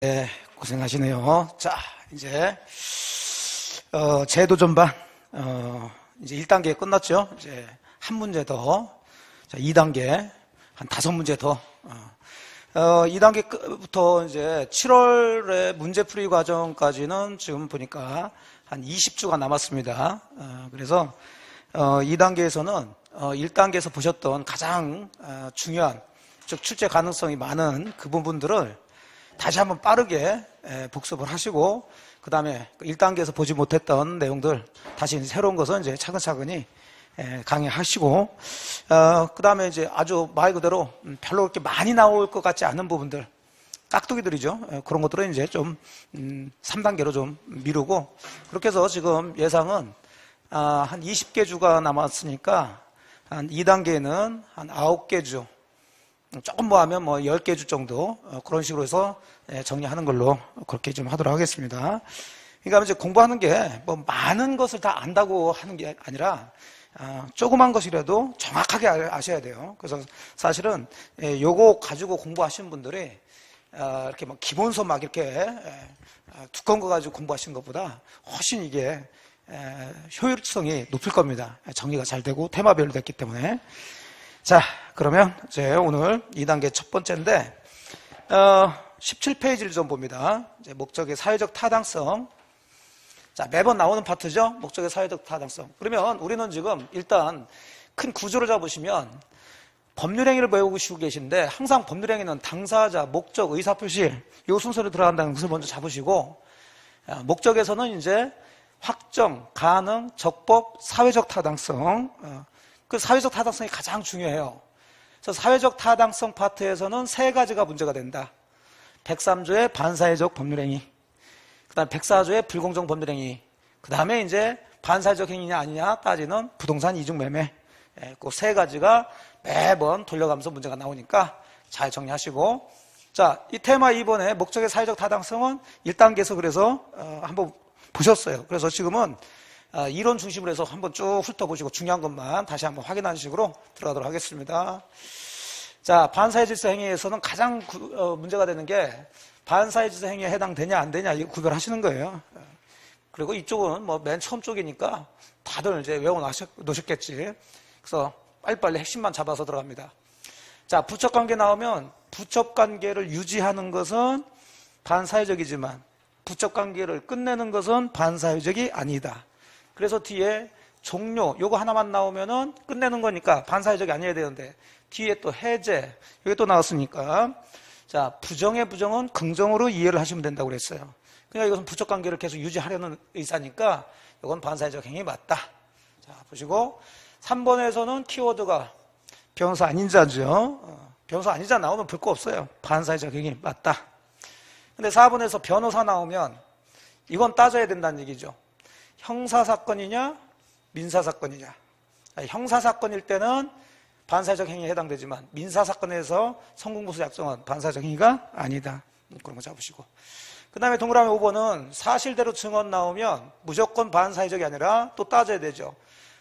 네, 고생하시네요. 자, 이제 제도 전반 이제 1단계 끝났죠. 이제 한 문제 더. 자, 2단계 한 5문제 더. 2단계부터 이제 7월에 문제풀이 과정까지는 지금 보니까 한 20주가 남았습니다. 그래서 2단계에서는 1단계에서 보셨던 가장 중요한, 즉 출제 가능성이 많은 그 부분들을 다시 한번 빠르게 복습을 하시고, 그 다음에 1단계에서 보지 못했던 내용들 다시 새로운 것은 이제 차근차근히 강의하시고, 그 다음에 이제 아주 말 그대로 별로 그렇게 많이 나올 것 같지 않은 부분들, 깍두기들이죠. 그런 것들은 이제 좀 3단계로 좀 미루고, 그렇게 해서 지금 예상은 한 20개 주가 남았으니까 한 2단계는 한 9개 주, 조금 뭐 하면 뭐 10개 주 정도, 그런 식으로 해서 정리하는 걸로 그렇게 좀 하도록 하겠습니다. 그러니까 이제 공부하는 게 뭐 많은 것을 다 안다고 하는 게 아니라 조그만 것이라도 정확하게 아셔야 돼요. 그래서 사실은 요거 가지고 공부하시는 분들이 이렇게 막 기본서 막 이렇게 두꺼운 거 가지고 공부하시는 것보다 훨씬 이게 효율성이 높을 겁니다. 정리가 잘 되고 테마별로 됐기 때문에. 자, 그러면 이제 오늘 2단계 첫 번째인데 17페이지를 좀 봅니다. 이제 목적의 사회적 타당성. 자, 매번 나오는 파트죠. 목적의 사회적 타당성. 그러면 우리는 지금 일단 큰 구조를 잡으시면 법률행위를 배우시고 계신데, 항상 법률행위는 당사자, 목적, 의사표시 이 순서로 들어간다는 것을 먼저 잡으시고, 목적에서는 이제 확정, 가능, 적법, 사회적 타당성, 그 사회적 타당성이 가장 중요해요. 그래서 사회적 타당성 파트에서는 3가지가 문제가 된다. 103조의 반사회적 법률행위, 그 다음에 104조의 불공정 법률행위, 그 다음에 이제 반사회적 행위냐 아니냐 따지는 부동산 이중매매, 그 3가지가 매번 돌려가면서 문제가 나오니까 잘 정리하시고, 자, 이 테마 2번의 목적의 사회적 타당성은 1단계에서 그래서 한번 보셨어요. 그래서 지금은 이론 중심으로 해서 한번 쭉 훑어보시고 중요한 것만 다시 한번 확인하는 식으로 들어가도록 하겠습니다. 자, 반사회 질서 행위에서는 가장 문제가 되는 게 반사회 질서 행위에 해당되냐 안 되냐 이거 구별하시는 거예요. 그리고 이쪽은 뭐 맨 처음 쪽이니까 다들 이제 외워 놓으셨겠지. 그래서 빨리빨리 핵심만 잡아서 들어갑니다. 자, 부척관계 나오면 부척관계를 유지하는 것은 반사회적이지만 부척관계를 끝내는 것은 반사회적이 아니다. 그래서 뒤에 종료 요거 하나만 나오면은 끝내는 거니까 반사회적이 아니어야 되는데, 뒤에 또 해제 이게 또 나왔으니까, 자, 부정의 부정은 긍정으로 이해를 하시면 된다고 그랬어요. 그러니까 이것은 부척관계를 계속 유지하려는 의사니까 이건 반사회적 행위 맞다. 자, 보시고 3번에서는 키워드가 변호사 아닌 자죠. 변호사 아닌 자 나오면 볼 거 없어요. 반사회적 행위 맞다. 근데 4번에서 변호사 나오면 이건 따져야 된다는 얘기죠. 형사사건이냐 민사사건이냐. 형사사건일 때는 반사회적 행위에 해당되지만 민사사건에서 성공보수 약정은 반사회적 행위가 아니다. 그런 거 잡으시고, 그 다음에 동그라미 5번은 사실대로 증언 나오면 무조건 반사회적이 아니라 또 따져야 되죠.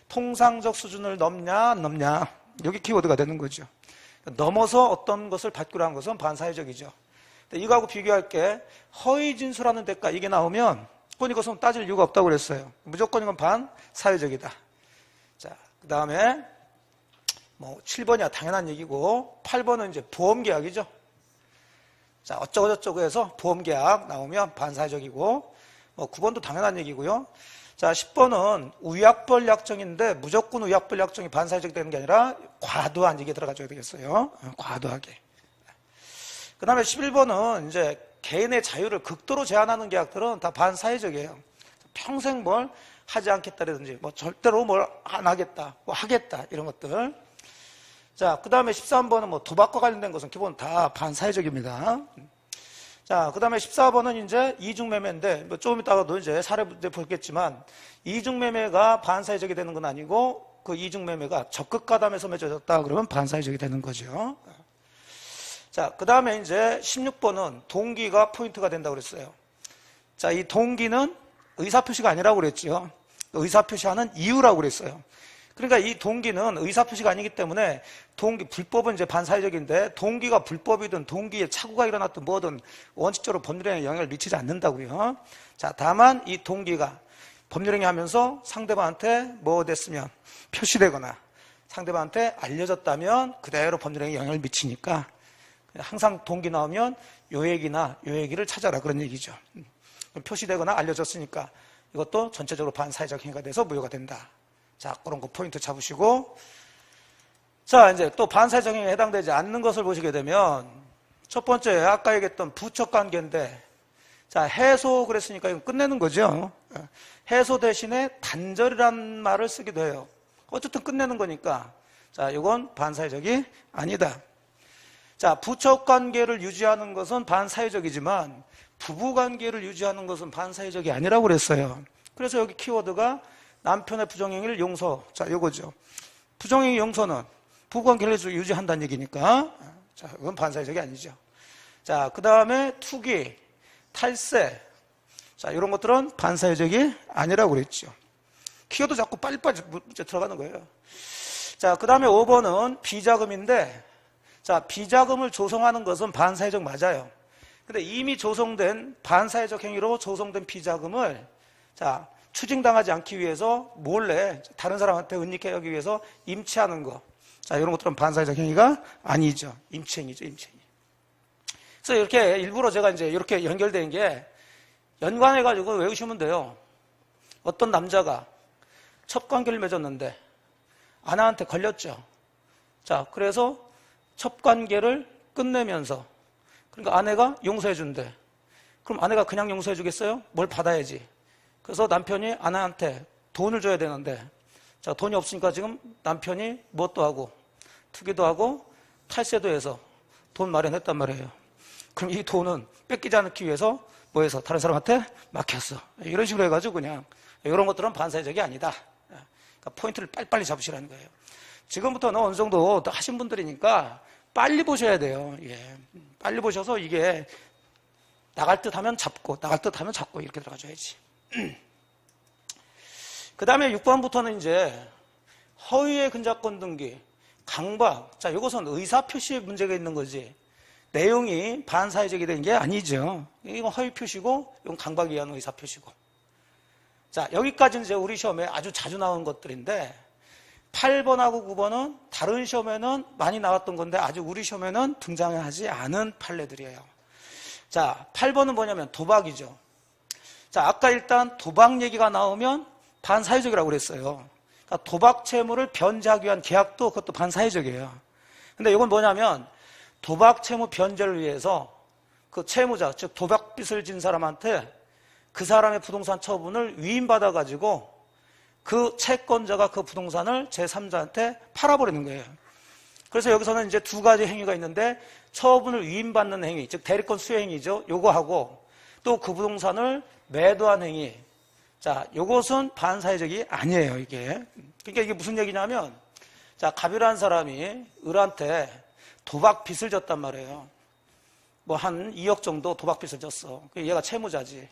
통상적 수준을 넘냐 안 넘냐, 여기 키워드가 되는 거죠. 넘어서 어떤 것을 받기로 한 것은 반사회적이죠. 이거하고 비교할 게 허위 진술하는 대가 이게 나오면 그건 이것은 따질 이유가 없다고 그랬어요. 무조건 이건 반사회적이다. 자, 그 다음에 뭐 7번이야 당연한 얘기고, 8번은 이제 보험계약이죠. 자, 어쩌고저쩌고 해서 보험계약 나오면 반사회적이고, 뭐 9번도 당연한 얘기고요. 자, 10번은 의약벌 약정인데 무조건 의약벌 약정이 반사회적이 되는 게 아니라 과도한 얘기 들어가줘야 되겠어요. 과도하게. 그 다음에 11번은 이제 개인의 자유를 극도로 제한하는 계약들은 다 반사회적이에요. 평생 뭘 하지 않겠다라든지 뭐 절대로 뭘 안 하겠다, 뭐 하겠다 이런 것들. 자, 그 다음에 13번은 뭐 도박과 관련된 것은 기본 다 반사회적입니다. 자, 그 다음에 14번은 이제 이중매매인데, 뭐 조금 이따가도 이제 사례 문제 보겠지만, 이중매매가 반사회적이 되는 건 아니고, 그 이중매매가 적극가담에서 맺어졌다 그러면 반사회적이 되는 거죠. 자, 그 다음에 이제 16번은 동기가 포인트가 된다고 그랬어요. 자, 이 동기는 의사표시가 아니라고 그랬죠. 의사표시하는 이유라고 그랬어요. 그러니까 이 동기는 의사표시가 아니기 때문에 불법은 이제 반사회적인데 동기가 불법이든 동기에 착오가 일어났든 뭐든 원칙적으로 법률행위에 영향을 미치지 않는다고요. 자, 다만 이 동기가 법률행위 하면서 상대방한테 뭐 됐으면 표시되거나 상대방한테 알려졌다면 그대로 법률행위에 영향을 미치니까 항상 동기 나오면 요 얘기나 요 얘기를 찾아라 그런 얘기죠. 표시되거나 알려졌으니까 이것도 전체적으로 반사회적 행위가 돼서 무효가 된다. 자, 그런 거 포인트 잡으시고, 자, 이제 또 반사회적 행위에 해당되지 않는 것을 보시게 되면 첫 번째 아까 얘기했던 부척 관계인데, 자, 해소 그랬으니까 이건 끝내는 거죠. 해소 대신에 단절이란 말을 쓰기도 해요. 어쨌든 끝내는 거니까, 자, 이건 반사회적이 아니다. 자, 부척 관계를 유지하는 것은 반사회적이지만 부부관계를 유지하는 것은 반사회적이 아니라고 그랬어요. 그래서 여기 키워드가 남편의 부정행위를 용서. 자, 요거죠. 부정행위 용서는 부부관계를 유지한다는 얘기니까. 자, 이건 반사회적이 아니죠. 자, 그 다음에 투기, 탈세. 자, 이런 것들은 반사회적이 아니라고 그랬죠. 키워드 자꾸 빨리빨리 들어가는 거예요. 자, 그 다음에 5번은 비자금인데, 자, 비자금을 조성하는 것은 반사회적 맞아요. 근데 이미 조성된 반사회적 행위로 조성된 비자금을 자, 추징당하지 않기 위해서 몰래 다른 사람한테 은닉해 하기 위해서 임치하는 거. 자, 이런 것들은 반사회적 행위가 아니죠. 임치행위죠, 임치행위. 그래서 이렇게 일부러 제가 이제 이렇게 연결된 게 연관해가지고 외우시면 돼요. 어떤 남자가 첫 관계를 맺었는데 아내한테 걸렸죠. 자, 그래서 첫 관계를 끝내면서 그러니까 아내가 용서해 준대. 그럼 아내가 그냥 용서해 주겠어요? 뭘 받아야지. 그래서 남편이 아내한테 돈을 줘야 되는데 자, 돈이 없으니까 지금 남편이 무엇도 하고 투기도 하고 탈세도 해서 돈 마련했단 말이에요. 그럼 이 돈은 뺏기지 않기 위해서 뭐 해서 다른 사람한테 맡겼어. 이런 식으로 해가지고 그냥 이런 것들은 반사회적이 아니다. 그러니까 포인트를 빨리빨리 잡으시라는 거예요. 지금부터는 어느 정도 하신 분들이니까 빨리 보셔야 돼요. 예. 빨리 보셔서 이게 나갈 듯 하면 잡고 나갈 듯 하면 잡고 이렇게 들어가줘야지. 그 다음에 6번부터는 이제 허위의 근자권 등기, 강박. 자, 이것은 의사표시에 문제가 있는 거지 내용이 반사회적이 된 게 아니죠. 이건 허위 표시고 이건 강박에 의한 의사표시고. 자, 여기까지는 이제 우리 시험에 아주 자주 나온 것들인데 8번하고 9번은 다른 시험에는 많이 나왔던 건데 아직 우리 시험에는 등장하지 않은 판례들이에요. 자, 8번은 뭐냐면 도박이죠. 자, 아까 일단 도박 얘기가 나오면 반사회적이라고 그랬어요. 그러니까 도박 채무를 변제하기 위한 계약도 그것도 반사회적이에요. 근데 이건 뭐냐면 도박 채무 변제를 위해서 그 채무자, 즉 도박빚을 진 사람한테 그 사람의 부동산 처분을 위임받아가지고 그 채권자가 그 부동산을 제3자한테 팔아버리는 거예요. 그래서 여기서는 이제 두 가지 행위가 있는데 처분을 위임받는 행위, 즉 대리권 수여 행위죠. 요거하고 또 그 부동산을 매도한 행위. 자, 요것은 반사회적이 아니에요, 이게. 그러니까 이게 무슨 얘기냐면 자, 갑이라는 사람이 을한테 도박 빚을 졌단 말이에요. 뭐 한 2억 정도 도박 빚을 졌어. 얘가 채무자지.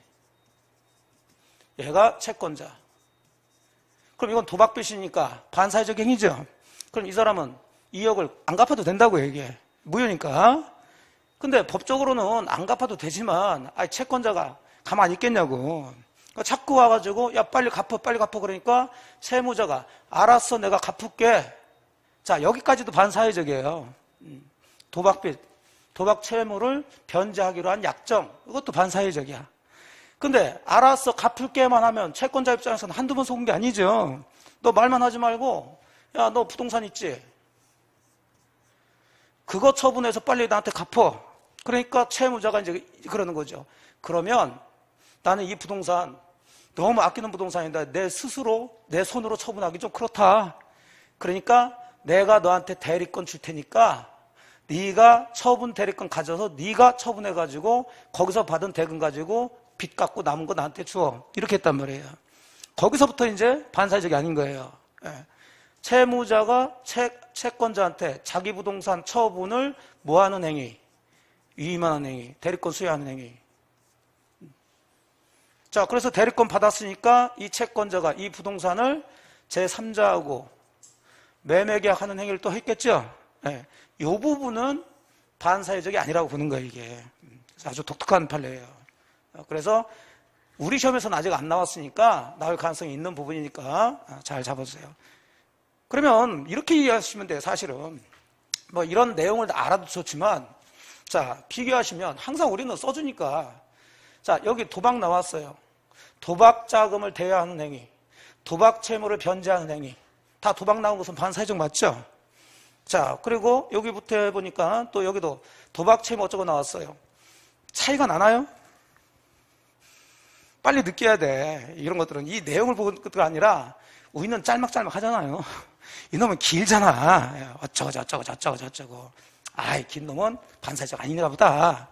얘가 채권자. 그럼 이건 도박 빚이니까 반사회적 행위죠. 그럼 이 사람은 2억을 안 갚아도 된다고 이게. 무효니까. 근데 법적으로는 안 갚아도 되지만 채권자가 가만히 있겠냐고. 그러니까 자꾸 와가지고 야 빨리 갚어 빨리 갚어 그러니까 세무자가 알았어 내가 갚을게. 자, 여기까지도 반사회적이에요. 도박빚, 도박 채무를 변제하기로 한 약정, 이것도 반사회적이야. 근데 알았어 갚을게만 하면 채권자 입장에서는 한두 번 속은 게 아니죠. 너 말만 하지 말고 야 너 부동산 있지? 그거 처분해서 빨리 나한테 갚어. 그러니까 채무자가 이제 그러는 거죠. 그러면 나는 이 부동산 너무 아끼는 부동산인데 내 스스로 내 손으로 처분하기 좀 그렇다. 그러니까 내가 너한테 대리권 줄 테니까 네가 처분 대리권 가져서 네가 처분해가지고 거기서 받은 대금 가지고 빚 갚고 남은 거 나한테 줘. 이렇게 했단 말이에요. 거기서부터 이제 반사회적이 아닌 거예요. 예. 채무자가 채권자한테 자기 부동산 처분을 뭐하는 행위? 위임하는 행위, 대리권 수여하는 행위. 자, 그래서 대리권 받았으니까 이 채권자가 이 부동산을 제3자하고 매매 계약하는 행위를 또 했겠죠. 예. 이 부분은 반사회적이 아니라고 보는 거예요, 이게. 아주 독특한 판례예요. 그래서 우리 시험에서는 아직 안 나왔으니까 나올 가능성이 있는 부분이니까 잘 잡아주세요. 그러면 이렇게 이해하시면 돼요. 사실은 뭐 이런 내용을 알아도 좋지만, 자, 비교하시면 항상 우리는 써주니까, 자, 여기 도박 나왔어요. 도박 자금을 대여하는 행위, 도박 채무를 변제하는 행위, 다 도박 나온 것은 반사회적 맞죠? 자, 그리고 여기부터 해보니까 또 여기도 도박 채무 어쩌고 나왔어요. 차이가 나나요? 빨리 느껴야 돼. 이런 것들은 이 내용을 보는 것도 아니라 우리는 짤막짤막 하잖아요. 이놈은 길잖아. 어쩌고 저쩌고 저쩌고 저쩌고. 아이, 긴 놈은 반사회적 아닌가 보다.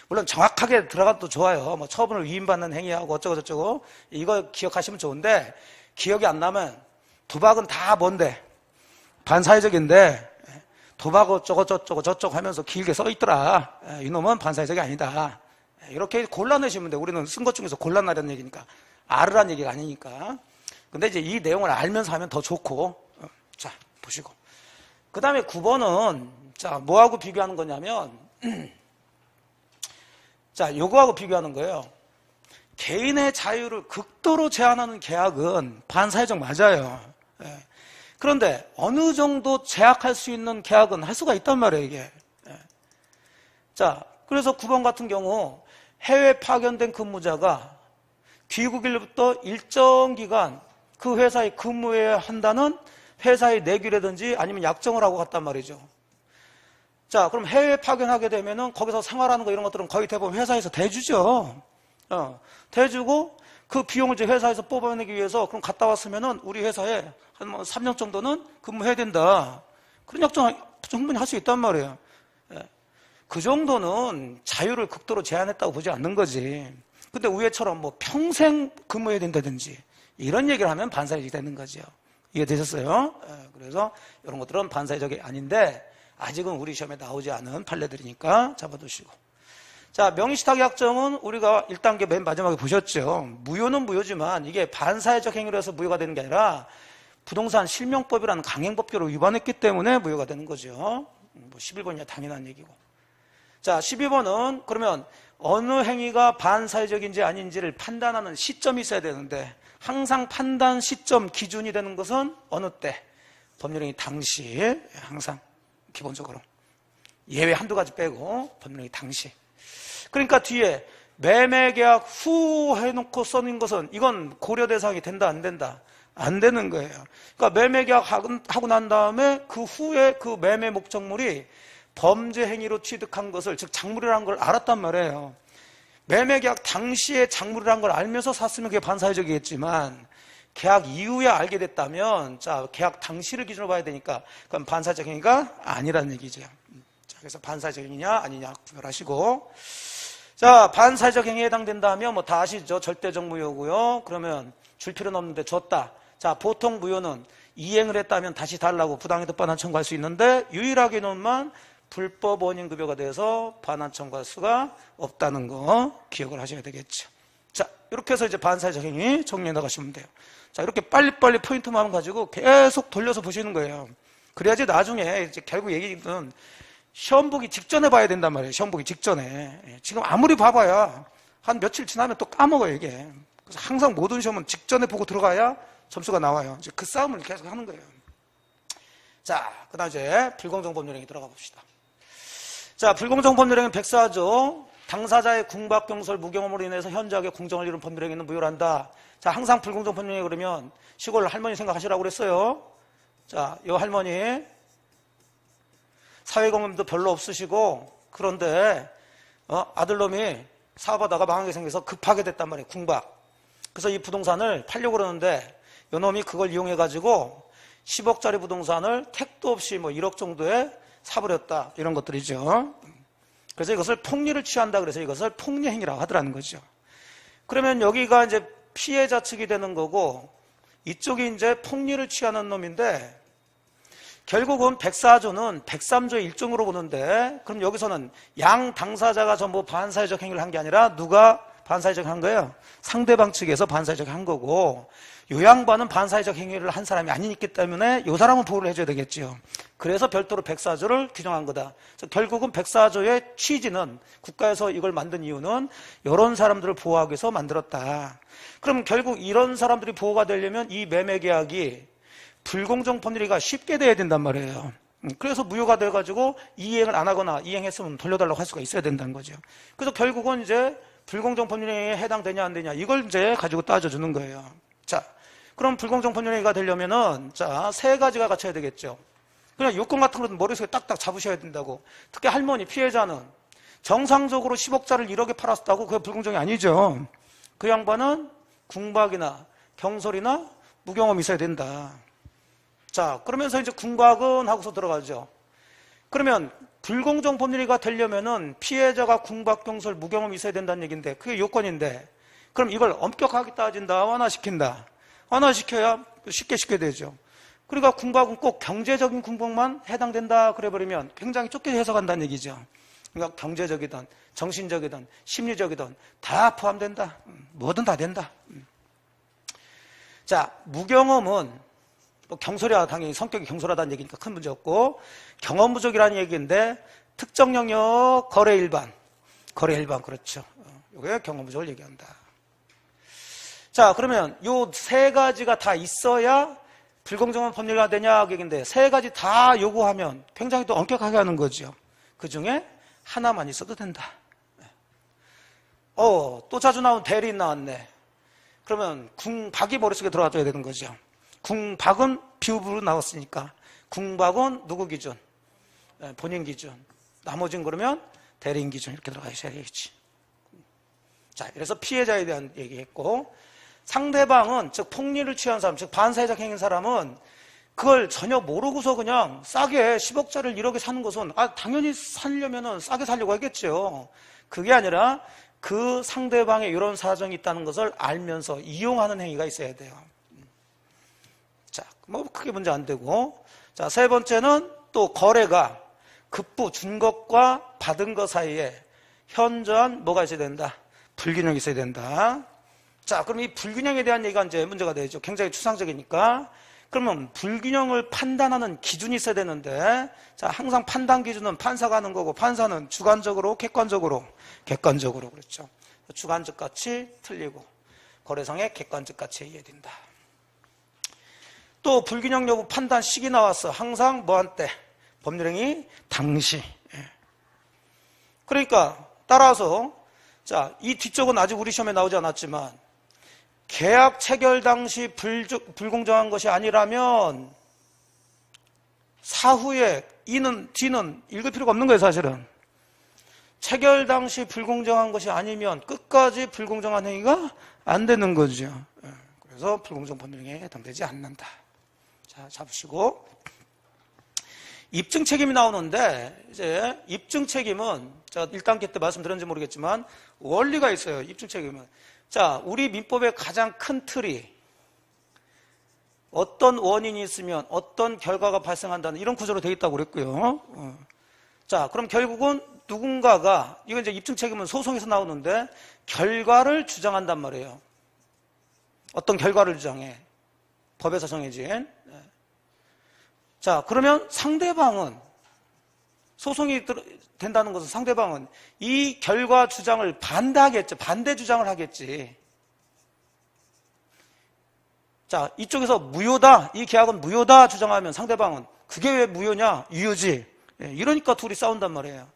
물론 정확하게 들어가도 좋아요. 뭐 처분을 위임받는 행위하고 어쩌고 저쩌고. 이거 기억하시면 좋은데, 기억이 안 나면 도박은 다 뭔데? 반사회적인데 도박 어쩌고 저쩌고 저쩌고 하면서 길게 써 있더라. 이놈은 반사회적이 아니다. 이렇게 골라내시면 돼. 우리는 쓴 것 중에서 골라내라는 얘기니까. 알으란 얘기가 아니니까. 근데 이제 이 내용을 알면서 하면 더 좋고. 자, 보시고. 그 다음에 9번은, 자, 뭐하고 비교하는 거냐면, 자, 요거하고 비교하는 거예요. 개인의 자유를 극도로 제한하는 계약은 반사회적 맞아요. 예. 그런데 어느 정도 제약할 수 있는 계약은 할 수가 있단 말이에요, 이게. 예. 자, 그래서 9번 같은 경우 해외 파견된 근무자가 귀국일부터 일정 기간 그 회사에 근무해야 한다는 회사의 내규라든지 아니면 약정을 하고 갔단 말이죠. 자, 그럼 해외 파견하게 되면은 거기서 생활하는 거 이런 것들은 거의 대부분 회사에서 대주죠. 대주고 그 비용을 이제 회사에서 뽑아내기 위해서 그럼 갔다 왔으면은 우리 회사에 한 3년 정도는 근무해야 된다. 그런 약정 충분히 할 수 있단 말이에요. 그 정도는 자유를 극도로 제한했다고 보지 않는 거지. 근데 위에처럼 뭐 평생 근무해야 된다든지 이런 얘기를 하면 반사회적이 되는 거죠. 이해되셨어요? 그래서 이런 것들은 반사회적이 아닌데 아직은 우리 시험에 나오지 않은 판례들이니까 잡아두시고. 자, 명의신탁 약정은 우리가 1단계 맨 마지막에 보셨죠. 무효는 무효지만 이게 반사회적 행위로 해서 무효가 되는 게 아니라 부동산 실명법이라는 강행법규를 위반했기 때문에 무효가 되는 거죠. 뭐 11번이야 당연한 얘기고. 자, 12번은 그러면 어느 행위가 반사회적인지 아닌지를 판단하는 시점이 있어야 되는데 항상 판단 시점 기준이 되는 것은 어느 때? 법률행위 당시. 항상 기본적으로. 예외 한두 가지 빼고 법률행위 당시. 그러니까 뒤에 매매계약 후 해놓고 써놓은 것은 이건 고려 대상이 된다 안 된다? 안 되는 거예요. 그러니까 매매계약 하고 난 다음에 그 후에 그 매매 목적물이 범죄 행위로 취득한 것을, 즉 작물이라는 걸 알았단 말이에요. 매매계약 당시에 작물이라는 걸 알면서 샀으면 그게 반사회적이겠지만 계약 이후에 알게 됐다면, 자, 계약 당시를 기준으로 봐야 되니까 그건 반사회적 행위가 아니라는 얘기죠. 자, 그래서 반사회적 행위냐 아니냐 구별하시고. 자, 반사회적 행위에 해당된다 하면 뭐 다 아시죠? 절대적 무효고요. 그러면 줄 필요는 없는데 줬다. 자, 보통 무효는 이행을 했다면 다시 달라고 부당이득 반환 청구할 수 있는데 유일하게는만 불법 원인 급여가 돼서 반환 청구할 수가 없다는 거 기억을 하셔야 되겠죠. 자, 이렇게 해서 이제 반사회적 행위 정리해 나가시면 돼요. 자, 이렇게 빨리빨리 포인트만 가지고 계속 돌려서 보시는 거예요. 그래야지 나중에 이제 결국 얘기는 시험 보기 직전에 봐야 된단 말이에요. 시험 보기 직전에. 지금 아무리 봐봐야 한 며칠 지나면 또 까먹어요, 이게. 그래서 항상 모든 시험은 직전에 보고 들어가야 점수가 나와요. 이제 그 싸움을 계속 하는 거예요. 자, 그 다음 이제 불공정 법률행위 들어가 봅시다. 자, 불공정 법률행위는 104조. 당사자의 궁박, 경솔, 무경험으로 인해서 현저하게 공정을 이룬 법률행위는 무효한다. 자, 항상 불공정 법률행위 그러면 시골 할머니 생각하시라고 그랬어요. 자, 이 할머니 사회 경험도 별로 없으시고 그런데 아들놈이 사업하다가 망하게 생겨서 급하게 됐단 말이에요. 궁박. 그래서 이 부동산을 팔려고 그러는데 이놈이 그걸 이용해가지고 10억짜리 부동산을 택도 없이 뭐 1억 정도에 사버렸다. 이런 것들이죠. 그래서 이것을 폭리를 취한다. 그래서 이것을 폭리행위라고 하더라는 거죠. 그러면 여기가 이제 피해자 측이 되는 거고 이쪽이 이제 폭리를 취하는 놈인데 결국은 104조는 103조의 일종으로 보는데 그럼 여기서는 양 당사자가 전부 반사회적 행위를 한 게 아니라 누가 반사회적 한 거예요. 상대방 측에서 반사회적 한 거고, 요 양반은 반사회적 행위를 한 사람이 아니기 때문에 요 사람은 보호를 해줘야 되겠죠. 그래서 별도로 백사조를 규정한 거다. 그래서 결국은 백사조의 취지는, 국가에서 이걸 만든 이유는 이런 사람들을 보호하기 위해서 만들었다. 그럼 결국 이런 사람들이 보호가 되려면 이 매매 계약이 불공정 법률이가 쉽게 돼야 된단 말이에요. 그래서 무효가 돼가지고 이행을 안 하거나 이행했으면 돌려달라고 할 수가 있어야 된다는 거죠. 그래서 결국은 이제 불공정 법률행위에 해당되냐 안 되냐 이걸 이제 가지고 따져주는 거예요. 자, 그럼 불공정 법률행위가 되려면은 자, 세 가지가 갖춰야 되겠죠. 그냥 요건 같은 것도 머릿속에 딱딱 잡으셔야 된다고. 특히 할머니 피해자는 정상적으로 10억짜리를 1억에 팔았다고 그게 불공정이 아니죠. 그 양반은 궁박이나 경솔이나 무경험이 있어야 된다. 자, 그러면서 이제 궁박은 하고서 들어가죠. 그러면 불공정 법률행위가 되려면은 피해자가 궁박, 경솔, 무경험이 있어야 된다는 얘기인데 그게 요건인데 그럼 이걸 엄격하게 따진다, 완화시킨다. 완화시켜야 쉽게 되죠. 그러니까 궁박은 꼭 경제적인 궁박만 해당된다 그래버리면 굉장히 좁게 해석한다는 얘기죠. 그러니까 경제적이든 정신적이든 심리적이든 다 포함된다. 뭐든 다 된다. 자, 무경험은 경솔이야 당연히 성격이 경솔하다는 얘기니까 큰 문제 없고 경험 부족이라는 얘기인데 특정 영역 거래 일반 그렇죠. 이게 경험 부족을 얘기한다. 자, 그러면 요 세 가지가 다 있어야 불공정한 법률가 되냐 얘기인데 세 가지 다 요구하면 굉장히 또 엄격하게 하는 거죠. 그 중에 하나만 있어도 된다. 또 자주 나온 대리인 나왔네. 그러면 궁박이 머릿속에 들어가줘야 되는 거죠. 궁박은 비읍으로 나왔으니까 궁박은 누구 기준? 본인 기준. 나머지는 그러면 대리인 기준 이렇게 들어가셔야 되겠지. 자, 그래서 피해자에 대한 얘기했고 상대방은 즉 폭리를 취한 사람, 즉 반사회적 행위인 사람은 그걸 전혀 모르고서 그냥 싸게 10억짜리를 1억에 사는 것은 당연히 살려면은 싸게 살려고 하겠죠. 그게 아니라 그 상대방의 이런 사정이 있다는 것을 알면서 이용하는 행위가 있어야 돼요. 자, 뭐 크게 문제 안 되고. 자, 세 번째는 또 거래가 급부 준 것과 받은 것 사이에 현저한 뭐가 있어야 된다? 불균형이 있어야 된다. 자, 그럼 이 불균형에 대한 얘기가 이제 문제가 되죠. 굉장히 추상적이니까. 그러면 불균형을 판단하는 기준이 있어야 되는데, 자, 항상 판단 기준은 판사가 하는 거고, 판사는 주관적으로, 객관적으로 그렇죠. 주관적 가치 틀리고, 거래상의 객관적 가치에 이해된다. 또 불균형 여부 판단 시기 나왔어. 항상 뭐한 때? 법률행위 당시. 그러니까 따라서 자, 이 뒤쪽은 아직 우리 시험에 나오지 않았지만 계약 체결 당시 불공정한 것이 아니라면 사후에 이는 뒤는 읽을 필요가 없는 거예요. 사실은 체결 당시 불공정한 것이 아니면 끝까지 불공정한 행위가 안 되는 거죠. 그래서 불공정 법률행위에 해당되지 않는다. 자, 잡으시고 입증 책임이 나오는데 이제 입증 책임은 제가 1단계 때 말씀드렸는지 모르겠지만 원리가 있어요. 입증 책임은 자, 우리 민법의 가장 큰 틀이 어떤 원인이 있으면 어떤 결과가 발생한다는 이런 구조로 되어 있다고 그랬고요. 자, 그럼 결국은 누군가가 이건 이제 입증 책임은 소송에서 나오는데 결과를 주장한단 말이에요. 어떤 결과를 주장해. 법에서 정해진. 자, 그러면 상대방은 소송이 된다는 것은 상대방은 이 결과 주장을 반대하겠죠. 반대 주장을 하겠지. 자, 이쪽에서 무효다. 이 계약은 무효다 주장하면 상대방은 그게 왜 무효냐? 유효지. 이러니까 둘이 싸운단 말이에요.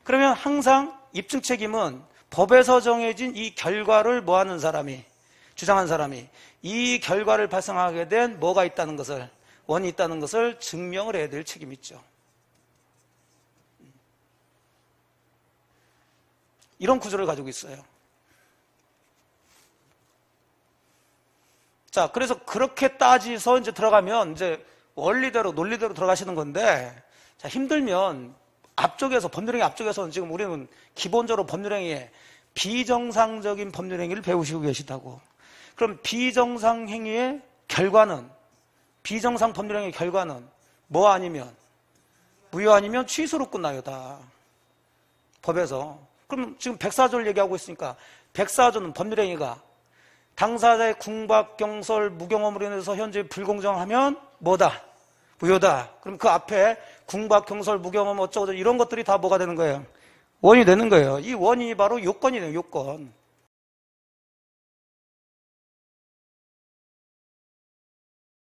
그러면 항상 입증 책임은 법에서 정해진 이 결과를 뭐하는 사람이 주장한 사람이 이 결과를 발생하게 된 뭐가 있다는 것을 원인이 있다는 것을 증명을 해야 될 책임이 있죠. 이런 구조를 가지고 있어요. 자, 그래서 그렇게 따지서 이제 들어가면 이제 원리대로 논리대로 들어가시는 건데 자, 힘들면 앞쪽에서 법률행위 앞쪽에서는 지금 우리는 기본적으로 법률행위에 비정상적인 법률행위를 배우시고 계시다고. 그럼 비정상 행위의 결과는 비정상 법률행위의 결과는 뭐 아니면 무효 아니면 취소로 끝나요 다. 법에서. 그럼 지금 백사조를 얘기하고 있으니까 백사조는 법률행위가 당사자의 궁박, 경설, 무경험으로 인해서 현재 불공정하면 뭐다? 무효다. 그럼 그 앞에 궁박, 경설, 무경험 어쩌고 이런 것들이 다 뭐가 되는 거예요? 원이 되는 거예요. 이 원인이 바로 요건이네요. 요건.